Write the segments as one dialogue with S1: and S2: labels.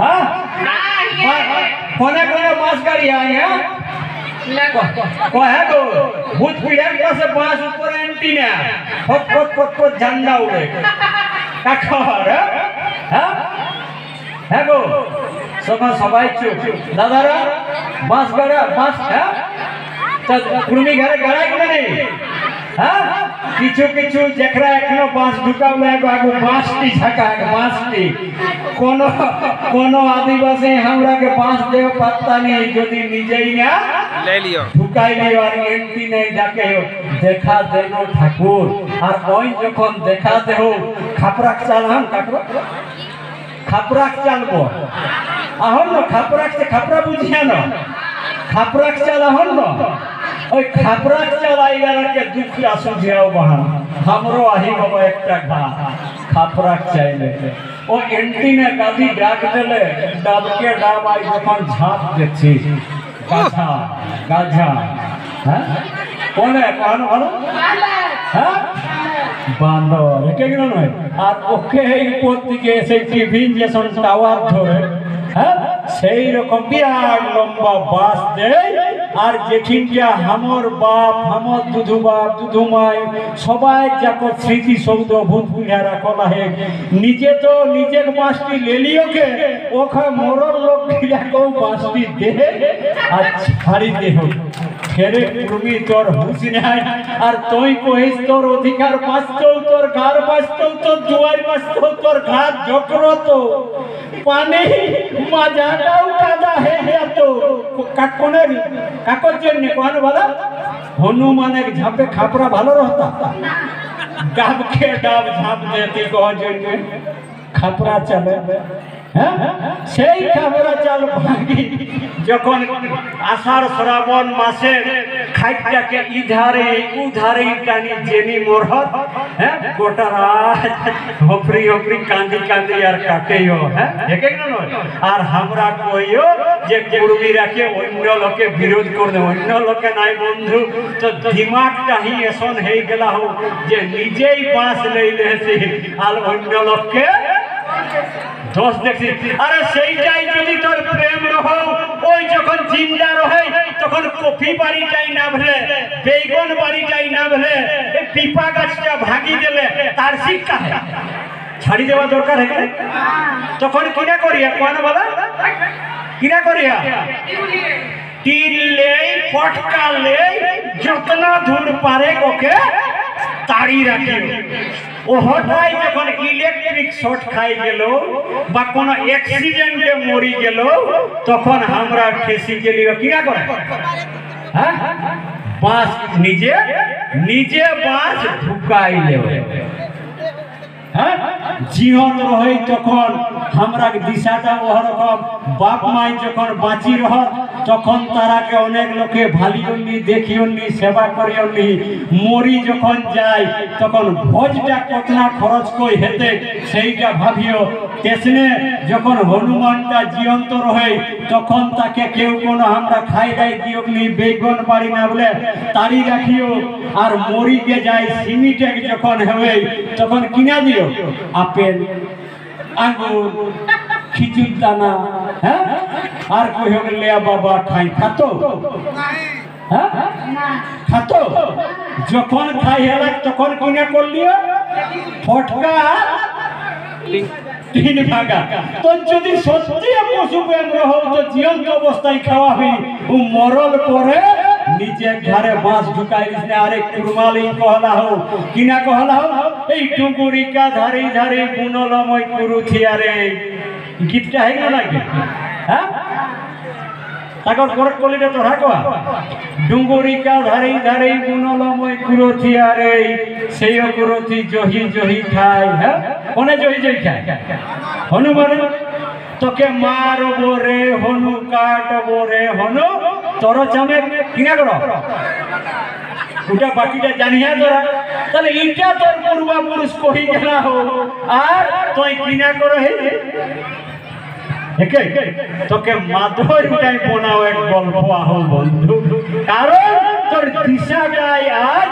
S1: हाँ कोने कोने बांस गाड़ी आई है को है तो भूत पीढ़े के से बांस ऊपर एंटीना को झंडा उड़े का खबर है है गो सबाई चुप दादारा बांस गड़ा बांस है तो कुर्मी घरे गड़ा कि नहीं हाँ किछु किछु जकरा एखनो बांस ढुकावले आगो बांसटी झका बांसटी कोनो कोनो आदिवासी हमरा के बांस देव पत्ता नहीं यदि निजेई ना ले लियो ढुकाई लियो और एंटी नहीं जाके देखा देनो ठाकुर और ओई যখন দেখা দেও খাপরাক চালাম কাকরা খাপরাক চালবো আহন না খাপরাক से খাপরা বুঝিয়া না খাপরাক চালা হন না ওই খাপরাক চালাইগার के दुखिया सुझियाओ बहान हमरो आही बाबा एकटा घा খাপরাক চাইলে ও এন্টিনে গাদি ডাক দেলে ডাবকে ডাব আই যখন ঝাঁপ দিচ্ছি গাধা গাধা হ্যাঁ কোনে কোন ভালো হ্যাঁ বান্দর কেন নয় আর ওকে এই উপর থেকে সেই টিভি যেসন টাওয়ার ধরে হ্যাঁ সেই রকম বিরাট লম্বা বাস দেয় আর যেখানটা हमर বাপ हमर দুধু বাপ দুধু মাই সবাই যাকো স্মৃতি শব্দ ভূত পুহারা কলা হে নিজে তো নিজের বাসটি লেলিও কে ওখা মরর লোক খিলাকো বাসটি দে আর ছাড়ি দেহ ফেরে কুর্মি তোর হুঁশ নাই আর তুই কহিস তোর অধিকার বাঁচতেও তোর ঘর বাঁচতেও তোর দুয়ার বাঁচতেও তোর ঘাট জকরো তো পানি মাজাটাও কাদা হয়ে যেত কাকনের কাকর জন্য কোন বলা হনুমানের ঝাপে খাপরা ভালো রহতা ডাবকে ডাব ঝাপ দেতি কহ জন্য খাপরা চলে হ্যাঁ সেই খাপরা চাল ভাগি যখন আষাঢ় শ্রাবণ মাসে খাইটাকে ইধারে উধারে টানি জেনি মোরহত হ্যাঁ গোটা রাত হপরি হপরি কাঁদি কাঁদি আর কাটেও হ্যাঁ দেখে না আর আমরা কইও যে কুর্মীরাকে অন্য লোকে বিরোধ করে অন্য লোকে নাই বন্ধু তো দিমাগটা হি এসন হয়ে গেলা হো যে নিজেই বাঁশ লইলেছি আর অন্য লোককে দোষ দেখছি আরে সেইটাই যদি তোর প্রেম রহ ওই যখন জিন্দা রহে তখন কফি বাড়িটাই না ভেলে বেগুন বাড়িটাই না ভেলে এই পিপা গাছটা ভাগি দিলে তার শিক্ষা ছাড়ি দেওয়া দরকার হয়ে তখন কিনা করিয়া কোন বলা কিনা করিয়া তীর লেই ফটকা লেই যতনা দূর পারে ওকে তাড়ি রাখি ও হঠাৎ যখন ইলেকট্রিক শর্ট খাই গেল বা কোন অ্যাক্সিডেন্টে মরি গেল তখন আমরা ফেসি গেলি কিনা করে হ্যাঁ বাস নিজে নিজে বাস ঢুকাইলে হ্যাঁ জীবন রহে তখন আমরা দিশাটা ওরকম বাপ মাই যখন বাঁচি রহ তখন তারাকে অনেক লোকে ভালিওনি দেখিওনি সেবা করিওনি মরি যখন যায় তখন ভোজটা কতনা খরচ কই হেতে সেইটা ভাবিও তেসনে যখন হনুমানটা জীবন্ত রহে তখন তাকে কেউ কোনো আমরা খাই দাই দিওনি বেগুন বাড়ি না বলে তাড়ি রাখিও আর মরিকে যায় সিমিটেক যখন হবে তখন কিনা দিও আপেল আঙ্গুর খিচুড় দানা হ্যাঁ আর কই হলে বাবা খাই খাতো হ্যাঁ খাতো যখন খাই হেলা তখন কিনা করলিও ফটকা তিন ভাগা তো যদি সত্যি পশু প্রেম রহ তো জীবন্ত অবস্থায় খাওয়াবি ও মরল পরে নিচে ঘরে বাঁশ ঢুকাইলিস না আরে কুরমালি কহলা হো কিনা কহলা হো এই ডুঙ্গুরিকা ধারে ধারে বুনলময় কুরুথিয়া রে গীতটা হয়ে গেল নাকি হ্যাঁ তাকর করট কলিটা তো রাখবা ডুঙ্গুরিকা ধারে ধারে বুনলময় কুরুথিয়া রে সেই কুরুথি জহি জহি খায় হ্যাঁ কোনে জহি জহি খায় হনুমান তোকে মারবো রে হনু কাটবো রে হনু তোর চামে কিনা করো ওটা বাকিটা জানিয়া তোরা তাহলে এইটা তোর পূর্বাপুরুষ কহি গেলা হো আর তুই কিনা করো হে তোকে মাধুর উঠাই বনাও এক গল্প আহ বন্ধু কারণ তোর দিশাটাই আর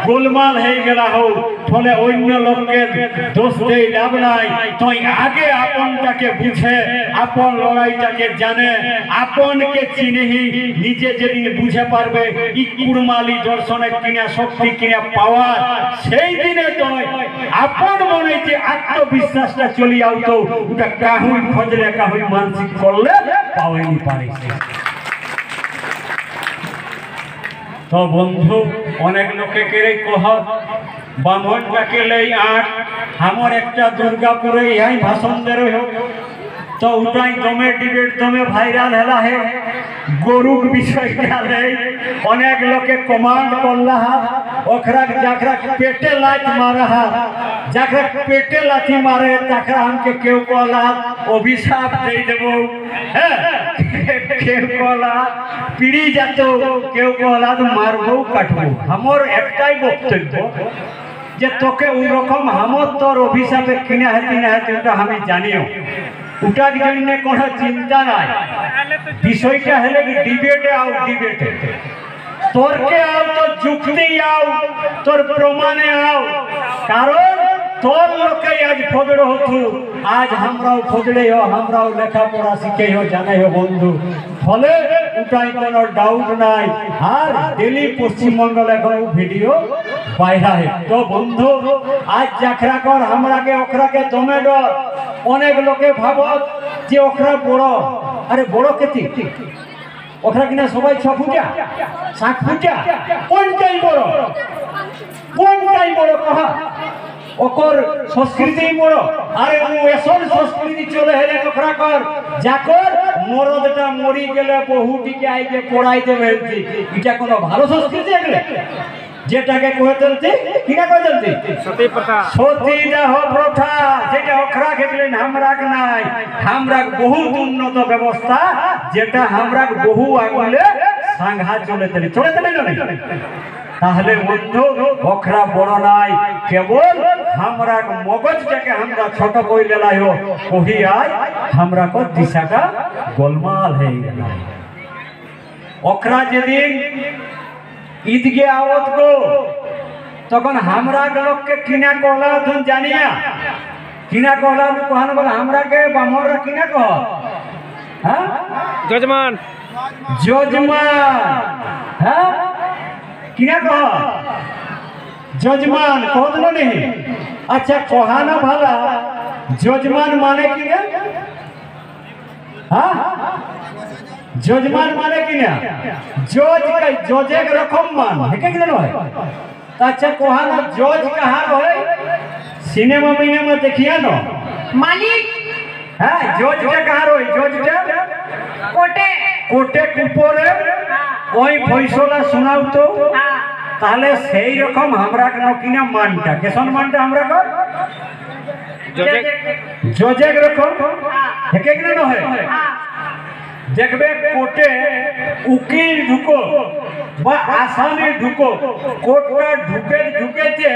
S1: গোলমাল হয়ে গেলা হোক ফলে অন্য লোককে দোষ দিয়ে লাভ নাই। তুই আগে আপনটাকে বুঝে আপন লড়াইটাকে জানে আপনকে চিনেহি নিজে যেদিন বুঝে পারবে ই কুরমালি দর্শনের কিনা শক্তি কিনা পাওয়ার সেই দিনে তুই আপন মনে যে আত্মবিশ্বাসটা চলে আউতো ওটা কাহুই খোঁজলে কাহুই মানসিক করলে পাওয়াই পারে। তো বন্ধু অনেক লোকে কেড়ে কহ বামনটাকে লই আট আমার একটা দুর্গাপুরে ইহাই ভাষণ দেরো হোক তো ওটাই দমে ডিবেট দমে ভাইরাল হেলা হে গরুক বিষয়টা নেই অনেক লোকে কমান্ড করলা ওখরা যাখরা পেটে লাত মারা যাখরা পেটে লাথি মারে তাখরা हमके কেউ কলা অভিশাপ দেই দেব হ্যাঁ কেউ কলা পিড়ি যাত কেউ কলা মারবো কাটবো আমার একটাই বক্তব্য যে তোকে ওই রকম হামত তোর অভিশাপে কিনা হাতি না হাতি ওটা আমি জানিও ওটার জন্য কোনো চিন্তা নাই। বিষয়টা হলে ডিবেটে আও ডিবেটে তর্কে আও তোর যুক্তি আও তোর প্রমাণে আও কারণ তোর লোকে আজ ফগড় হতো আজ আমরাও ফগড়ে হো আমরাও লেখাপড়া শিখে হো জানে হো বন্ধু ফলে ওটাই কোনো ডাউট নাই। আর ডেলি পশ্চিমবঙ্গলে এখন ভিডিও বাইরা হে তো বন্ধু আজ যাখরা কর আমরাকে ওখরাকে দমে ডর অনেক লোকে ভাবত যে ওখরা বড় আরে বড় কেতি ওখরা কিনা সবাই 6 ফুটা 7 ফুটা কোনটাই বড় কহা ওকর সংস্কৃতি বড় আরে ও এসন সংস্কৃতি চলে হেলে ওখরা কর যাকর মরদটা মরি গেলে বহুটিকে আইকে পড়াই দেবে এটা কোনো ভালো সংস্কৃতি এগুলো যেটাকে কয়ে চলছে কিনা কয়ে চলছে সতীদাহ প্রথা যেটা ওখরা খেলেন হামরাক নাই হামরাক বহুত উন্নত ব্যবস্থা যেটা হামরাক বহু আগুলে সাংঘা চলে চলে তাহলে বন্ধু ওখরা বড় নাই কেবল হামরাক মগজটাকে আমরা ছোট কইলে লাইও কহি আয় হামরা কো দিশাটা গোলমাল হয়ে গেল। ওখরা যেদিন ঈদকে आवत गो तक हमरा लोग के किना कहला तुम जानिया किना कहला कहन बोला हमरा के बामर किना कह हां जजमान हां किना कह जजमान कहलो नहीं अच्छा कहना भला जजमान माने किना हां जजमान माने किना जज के जजे के रकम मान है के न है अच्छा कोहाना जज कहां है सिनेमा में देखिया न
S2: मालिक
S1: हां जज के कहां रही जज के
S2: कोटे
S1: कोटे ऊपरे ওই ফয়সালা শোনাও তো তাহলে সেই রকম আমরা কেন কিনা মানটা কেসন মানটা আমরা কর জজে के रकम है के न है देखबे कोर्टे उकिल ढुको বা আসামি ঢুকো কোর্টটা ঢুকেতে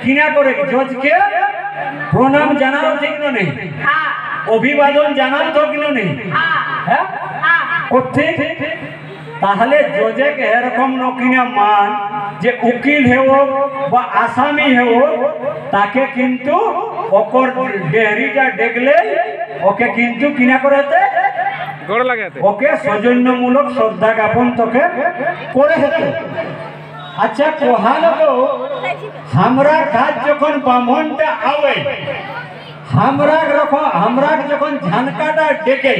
S1: কিনা করে জজকে প্রণাম জানাও ঠিক না নেই অভিবাদন জানাও তো কিনা নেই হ্যাঁ করতে তাহলে জজকে এরকম নকিনা মান যে উকিল হেও বা আসামি হেও তাকে কিন্তু ওকর ডেহরিটা দেখলে ওকে কিন্তু কিনা করতে গড় লাগাতে ওকে সৌজন্যমূলক শ্রদ্ধা জ্ঞাপন তোকে করে হতো। আচ্ছা কোহানো আমরা কাজ যখন ব্রাহ্মণটা আवे আমরা যখন ঝানকাটা ডেকে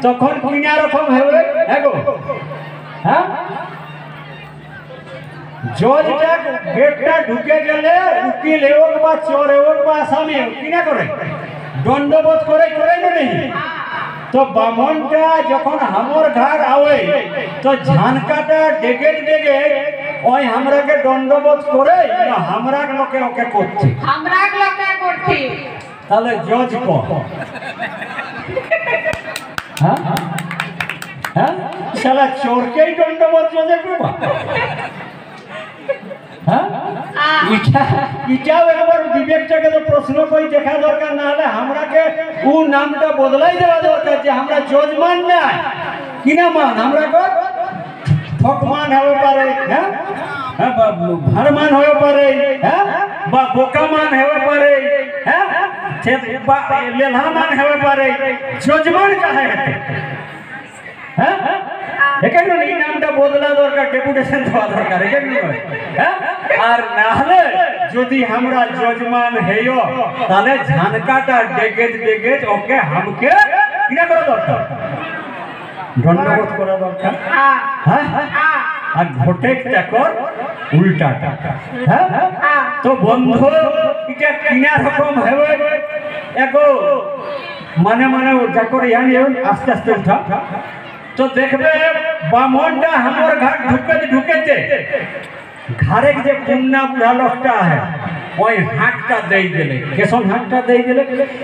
S1: তখন কিনা রকম হবে হেগো হ্যাঁ জজটা গেটটা ঢুকে গেলে উকিল হোক বা চোর হোক বা আসামি হোক কিনা করে দণ্ডবোধ করে নেই तो बामनटा जखन हमर घर आवे तो झानकाटा डेगे डेगे ओई हमरा के दंडबोध करे ना हमरा लोके ओके करछि
S2: हमरा लोके करछि
S1: ताले जज को हां हां साला चोर के दंडबोध जजे करबा हां इटा একবার বিবেকটাকে তো প্রশ্ন কই দেখা দরকার না হলে আমরাকে ও নামটা বদলাই দেওয়া দরকার যে আমরা জজমান না কিনা মান আমরা কো ঠকমান হবে পারে হ্যাঁ হ্যাঁ বা ভারমান হয়ে পারে হ্যাঁ বা বোকামান হয়ে পারে হ্যাঁ সে বা লেলহামান হয়ে পারে যজমান কাহে হেতে হ্যাঁ এখানে এই নামটা বদলা দরকার ডেপুটেশন দেওয়া দরকার এখানে হ্যাঁ আর না হলে যদি আমরা যজমান হেয় তাহলে ঝানকাটা ডেগেজ ডেগেজ ওকে হামকে কিনা করা দরকার দণ্ডবোধ করা দরকার হ্যাঁ আর ঘটে চাকর উল্টাটা হ্যাঁ তো বন্ধু এটা কিনা রকম হবে এগো মানে মানে চাকর ইয়ানি আস্তে আস্তে উঠা তো দেখবে বামনটা আমার ঘর ঢুকেতে ঘরে যে পুন্না বুড়া লোকটা है ওই হাতটা দেই দিলে কেসন হাতটা দেই দিলে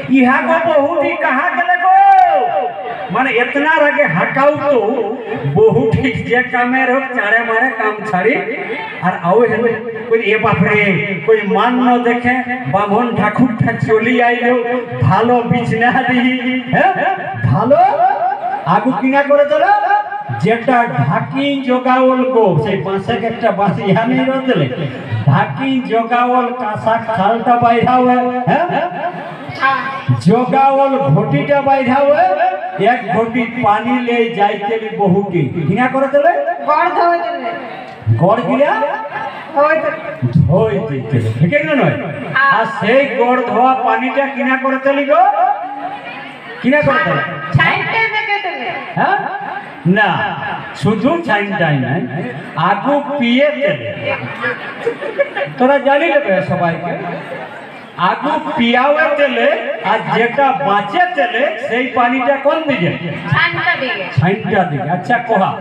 S1: ইহা গো বহুটি কাহা গেলে গো মানে इतना আগে হাঁটাও তো বহুটি যে কামের হোক চারে মারে কাম ছাড়ি আর আও হেলে কই এ বাপরে কই মান ন দেখে বামন ঠাকুরটা চলি আইলো ভালো বিছনা দি হ্যাঁ ভালো আগু কিনা করে চলো যেটা ঢাকি জোগাওল গো সেই বাঁশে একটা বাঁশ ইহানি রদলে ঢাকি জোগাওল কাঁসা খালটা বাইরাও হ্যাঁ জোগাওল ঘটিটা বাইরাও এক ঘটি পানি ले যাইতে বহুটি কিনা করে চলে
S2: গড় ধোয় দেবে
S1: গড় গিলা ধোই দিতে ঠিক আছে নয় আর সেই গড় ধোয়া পানিটা কিনা করে চলি গো কিনা করে চলে
S2: ছাইতে দেখে দেবে
S1: হ্যাঁ না শুধু ছাইনটাই নাই আগু পিয়ে দেবে তোরা জানি দেবে সবাইকে আগু পিয়াওয়ে তেলে আর যেটা বাঁচে তেলে সেই পানিটা কোন দিকে ছাইনটা দিকে আচ্ছা কোহা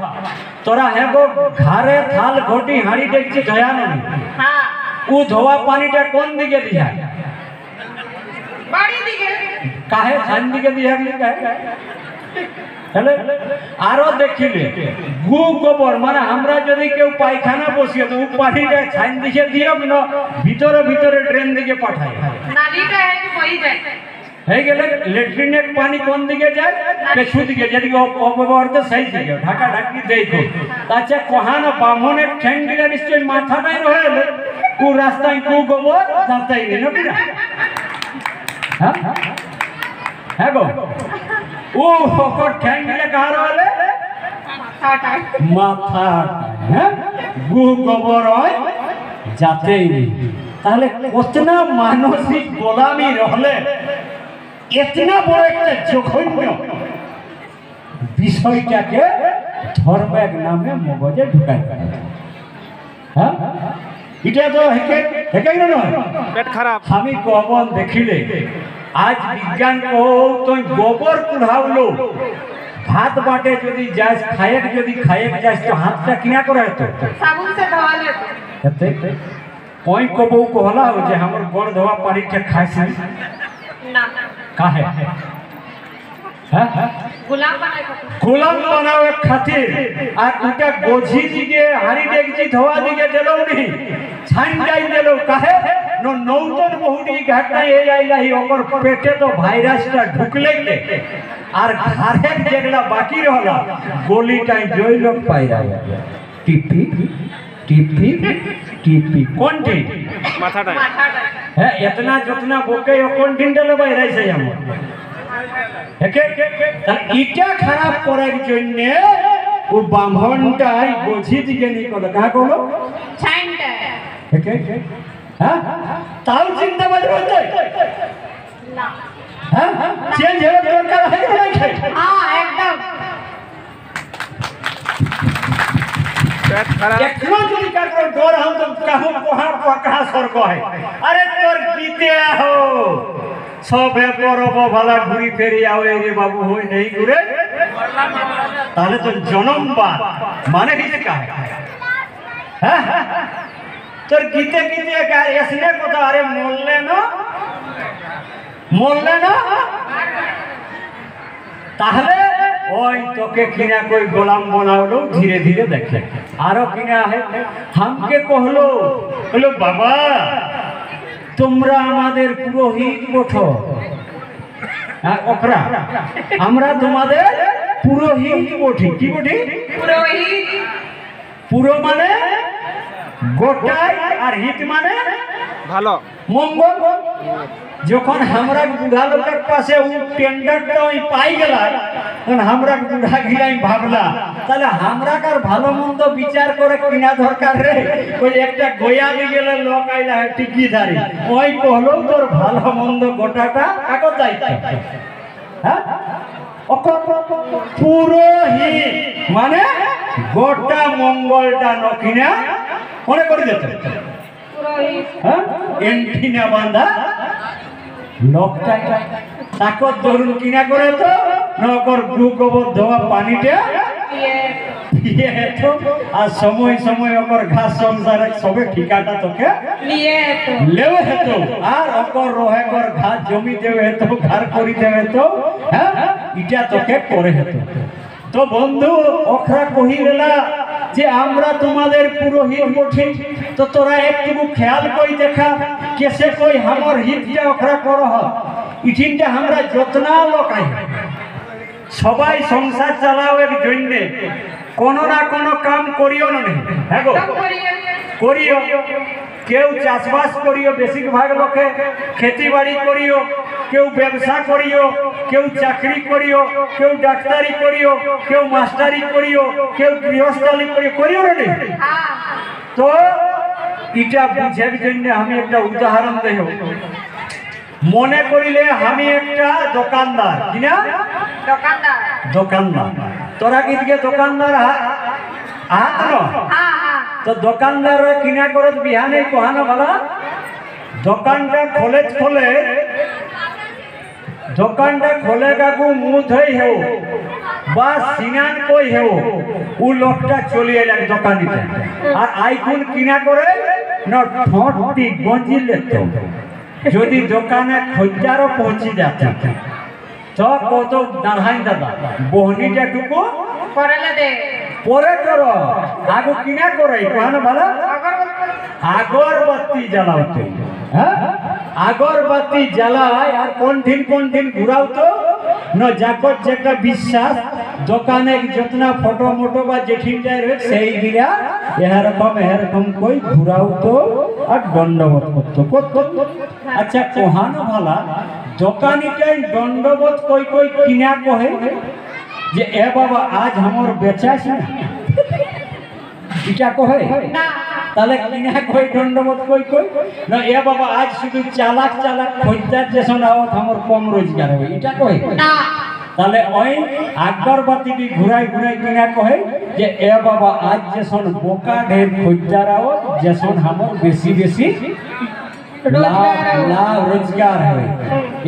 S1: তোরা হেগো ঘরে থাল ঘটি হাঁড়ি দেখছি ধয়া নেই
S2: হ্যাঁ
S1: ও ধোয়া পানিটা কোন দিকে দিয়া
S2: বাড়ি দিকে
S1: কাহে ছাইন দিকে দিয়া কাহে হেলে আরো দেখিলে গু গোবর মানে আমরা যদি কেউ পায়খানা বসিয়ে তো পানিটা ছাইন দিকে দিও না ভিতরে ভিতরে ড্রেন দিকে পাঠাই
S2: নালিটা একটু বই যায়
S1: হয়ে গেলে ল্যাট্রিনের পানি কোন দিকে যায় পেছু দিকে যেদিকে অপব্যবহার তো সেই দিকে ঢাকা ঢাকি দেখো আচ্ছা কহানো বামনের ঠ্যাং দিলে নিশ্চয়ই মাথাটাই রয়ে কু রাস্তায় কু গোবর যাতাই নেই নাকি না হ্যাঁ হ্যাঁ গো ও হকর ঠ্যাং দিলে কাহার হলে মাথা হ্যাঁ গু গোবর হয় যাতেই নেই তাহলে কতনা মানসিক গোলামি রহলে इतना बड़ एक जघन्य বিষয়টাকে ধর্মের নামে মগজে ঢুকাই হ্যাঁ এটা তো হেকাই না পেট খারাপ আমি কবন দেখিলে আজ বিজ্ঞান কো তো গোবর কুড়াওলো ভাত বাটে যদি যাস খায়েক যদি খায়েক যাস তো হাতটা কিনা করে তো
S2: সাবুন से धोवा ले
S1: এতে কই কবু কহলা যে हमर গোড় ধোয়া পানিটা খাইছি
S2: ना
S1: काहे गुलाम बनावे खातिर আর উটা গোঝি দিকে হাড়ি দেখছি ধোয়া দিকে দেলো নি ছাইন যাই দেলো কাহে নো নৌতন বহুটি ঘাটনা এই আইলাহি ওপর পেটে তো ভাইরাসটা ঢুকলে আর ঘাড়ে যেগুলা বাকি রহলা গলিটাই জয় লোক পাইরা টিপি টিপি টিপি কোনটি
S3: মাথাটা
S1: হ্যাঁ এতনা যতনা বকে কোন দিনটা বাইরাইছে আমার একে তাহলে ইটা খারাপ করার জন্য ও ব্রাহ্মণটাই গোঝি দিকে নিকল কাহা কলো
S2: ছাইনটা
S1: একে হ্যাঁ তাও চিন্তা বাজ বলতে
S2: না
S1: হ্যাঁ চেঞ্জ হয়ে দরকার হয় না
S2: हां एकदम
S3: পেট খারাপ
S1: একলো যদি কারো ডর हम तो कहूं कहां स्वर्ग है अरे तोर बीते हो সবে পরব ভালা ঘুরি ফেরি আওয়ে রে বাবু হই নেই ঘুরে তাহলে তো জনমবাদ মানে কি কাহে হ্যাঁ তোর গীতে গীতে এসনে কথা আরে মরলে না তাহলে ওই তোকে কিনা কই গোলাম বানালো ধীরে ধীরে দেখে আরো কিনা है हमके कहलो বলো বাবা তোমরা আমাদের পুরোহিত বঠো আর ওকরা আমরা তোমাদের পুরোহিত বঠি কি বঠি
S2: पुरोहित
S1: পুরো মানে গোটাই আর হিট মানে
S3: ভালো
S1: মঙ্গল। যখন আমরা বুড়া লোকের পাশে ও টেন্ডারটা ওই পাই গেলাম তখন আমরা বুড়া গিলাই ভাবলা তাহলে আমরা কার ভালো মন্দ বিচার করে কিনা দরকার রে। ওই একটা গয়া দিয়ে গেলে লোক আইলা টিকি দাঁড়ি ওই কহলো তোর ভালো মন্দ গোটাটা কাগজ দায়িত্ব। হ্যাঁ পুরোহিত মানে গোটা মঙ্গলটা নকিনা মনে করে যেত।
S2: পুরোহিত
S1: হ্যাঁ এন্টিনা বাঁধা লোকটা তাকত ধরুন কিনা করে তো নকর গু গোবর ধোয়া পানিটা
S2: দিয়ে
S1: আর সময় সময় ওকর ঘাস সংসারে সবে ঠিকাটা তোকে
S2: নিয়ে তো
S1: লেও হেত আর ওকর রহে কর ঘাস জমি দেবে হেত ঘর করি দেবে তো হ্যাঁ এটা তোকে করে হেত। তো বন্ধু ওখরা কহিলা যে আমরা তোমাদের পুরোহিত বঠি তো তোরা একটু খেয়াল কই দেখা কেসে কই আমার হিতটা ওখরা করহ ইঠিনটা আমরা যত্না লোকাই সবাই সংসার চালাওয়ার জন্য কোনো না কোনো কাম করিও না হ্যাঁ গো করিও। কেউ চাষবাস করিও বেশিরভাগ লোকে খেতি বাড়ি করিও, কেউ ব্যবসা করিও, কেউ চাকরি করিও, কেউ ডাক্তারি করিও, কেউ মাস্টারি করিও, কেউ গৃহস্থালি করিও না। তো এটা বুঝার জন্য আমি একটা উদাহরণ দেব। মনে করিলে আমি একটা দোকানদার কিনা
S2: দোকানদার
S1: দোকানদার তোরা কিদিকে দোকানদার হাত তো দোকানদার কিনা করে বিহানে কোহানো ভালো দোকানটা খোলে কাকু মুহ ধই হেও বা সিনান কই হেও ও লোকটা চলে এলাম দোকানিতে আর আইকুন কিনা করে না ঠোঁটটি গঞ্জি লেত যদি দোকানে খদ্দারও পৌঁছে যাচ্ছে তো কত দাঁড়াই দাদা বহনিটা টুকু
S2: করেলে দে
S1: পরে করো আগু কিনা করে কোহানো ভালো আগরবাতি জ্বালাওতো। হ্যাঁ আগরবাতি জ্বালায় আর কোন দিন ঘুরাওতো না যাকর যেটা বিশ্বাস দোকানে যতনা ফটো মোটো বা যেঠিনটাই রয়েছে সেই গিরা এরকম কই ঘুরাওতো আর দণ্ডবোধ করতো। আচ্ছা কোহানো ভালা দোকানিটাই দণ্ডবোধ কই কিনা কহে যে এ বাবা আজ আমার বেচাস না এটা কহে
S2: না
S1: তাহলে কিনা কই দণ্ডবোধ কই না এ বাবা আজ শুধু চালাক খদ্দার যে শোনাও আমার কম রোজগার হবে এটা কহে
S2: না
S1: তাহলে ওই আগরবাতি ঘুরাই কিনা কহে যে এ বাবা আজ যে শোন বোকা ঢের খদ্দারাও যে শোন আমার বেশি লাভ রোজগার হবে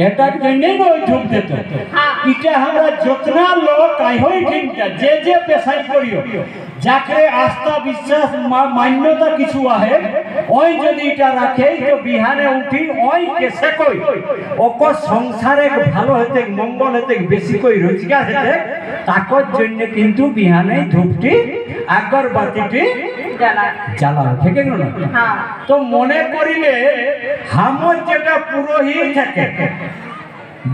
S1: এটার জন্যই ওই ঢুক দিত। এটা আমরা যতনা লোক হই ঠিকটা যে পেশাই করিও যাকে আস্থা বিশ্বাস মান্যতা কিছু আহে ওই যদি এটা রাখে তো বিহানে উঠি ওই কেসে কই ওকর সংসারে ভালো হতে মঙ্গল হতে বেশি কই রোজগার হতে তাকর জন্য কিন্তু বিহানে ধূপটি আগরবাতিটি জ্বালানো ঠিক না। তো মনে করিলে হামর যেটা পুরোহিত থাকে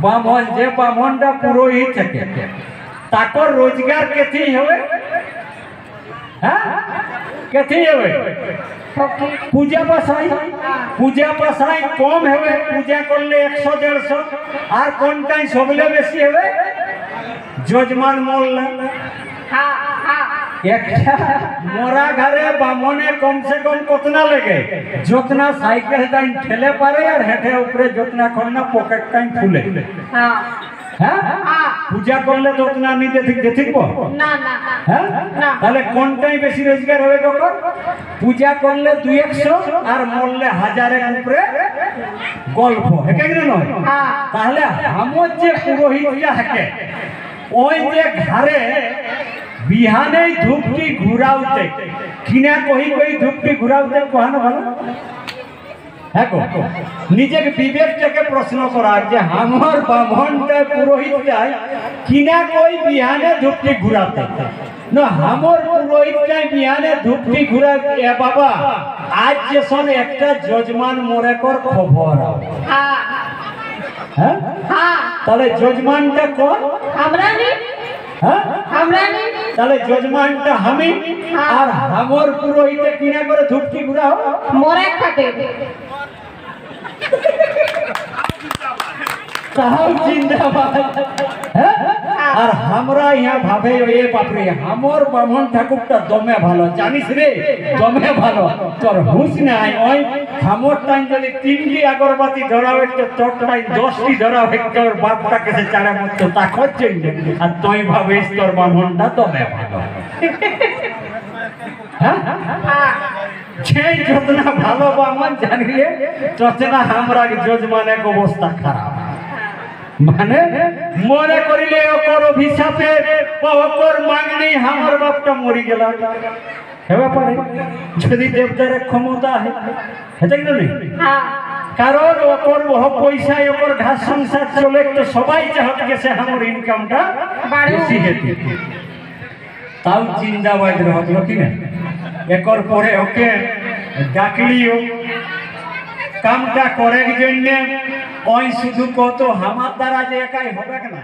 S1: বামন যে বামনটা পুরোহিত থাকে তাকর রোজগার কেথি হবে হ্যাঁ কেথি হবে পূজা পাশাই কম হবে পূজা করলে 100-150 আর কোনটাই সবলে বেশি হবে যজমান মোল্লা। একটা মোরা ঘরে বামনে কমসে কম কতনা লেগে যতনা সাইকেল টাইম ঠেলে পারে আর হেঁটে উপরে যতনা খন্না পকেট টাইম খুলে হ্যাঁ পূজা করলে যতনা নিতে দেখব
S2: না না
S1: হ্যাঁ তাহলে কোনটাই বেশি রোজগার হবে কখন পূজা করলে 200 আর মরলে 1000-এর উপরে গল্প হেঁটে গেলে নয়। তাহলে আমার যে পুরোহিতটা থাকে ওই যে ঘরে বিহানে ধূপটি ঘুরাওতে কিনা কই ধূপটি ঘুরাওতে কোহানো ভালো হ্যাঁ নিজের বিবেকটাকে প্রশ্ন করা যে আমার বামনটা পুরোহিতটাই কিনা কই বিহানে ধূপটি ঘুরাতে না আমার পুরোহিতটাই বিহানে ধূপটি ঘুরাতে বাবা আজ যে শোন একটা যজমান মরে কর খবর হ্যাঁ তাহলে যজমানটা কোন
S2: আমরা নি
S1: হ্যাঁ
S2: আমরা নি
S1: তাহলে যজমানটা আমি আর আমার পুরোহিতে কিনা করে ধূপটি ঘুরাও
S2: মোরে খাতে
S1: তাও জিন্দাবাদ হ্যাঁ আর আমরা ইহা ভাবে এ বাপরে আমার ব্রাহ্মণ ঠাকুরটা দমে ভালো জানিস রে দমে ভালো তোর হুঁশ নাই ওই আমার টাইম যদি 3টি আগরবাতি ধরা হইতো তোর টাইম 10টি ধরা হইতো তোর বাপটাকে সে চাড়া মতো তা খরচই আর তুই ভাবিস তোর ব্রাহ্মণটা দমে ভালো হ্যাঁ সেই যতনা ভালো ব্রাহ্মণ জানিলে ততনা আমরা যজমান এক অবস্থা খারাপ মানে মনে করিলে ওকর অভিশাপে বা ওকর মাগনি আমার বাপটা মরি গেল হেবা পারে যদি দেবতার ক্ষমতা হেতে কিন্তু নেই
S2: হ্যাঁ
S1: কারণ ওকর পয়সায় ওকর ঘাস সংসার চলে তো সবাই চাহত গেছে আমার ইনকামটা বেশি হেতে তাও জিন্দাবাদ রহল কি না একর পরে ওকে ডাকলিও কামটা করার জন্য ওই শুধু কত আমার দ্বারা যে একাই হবে না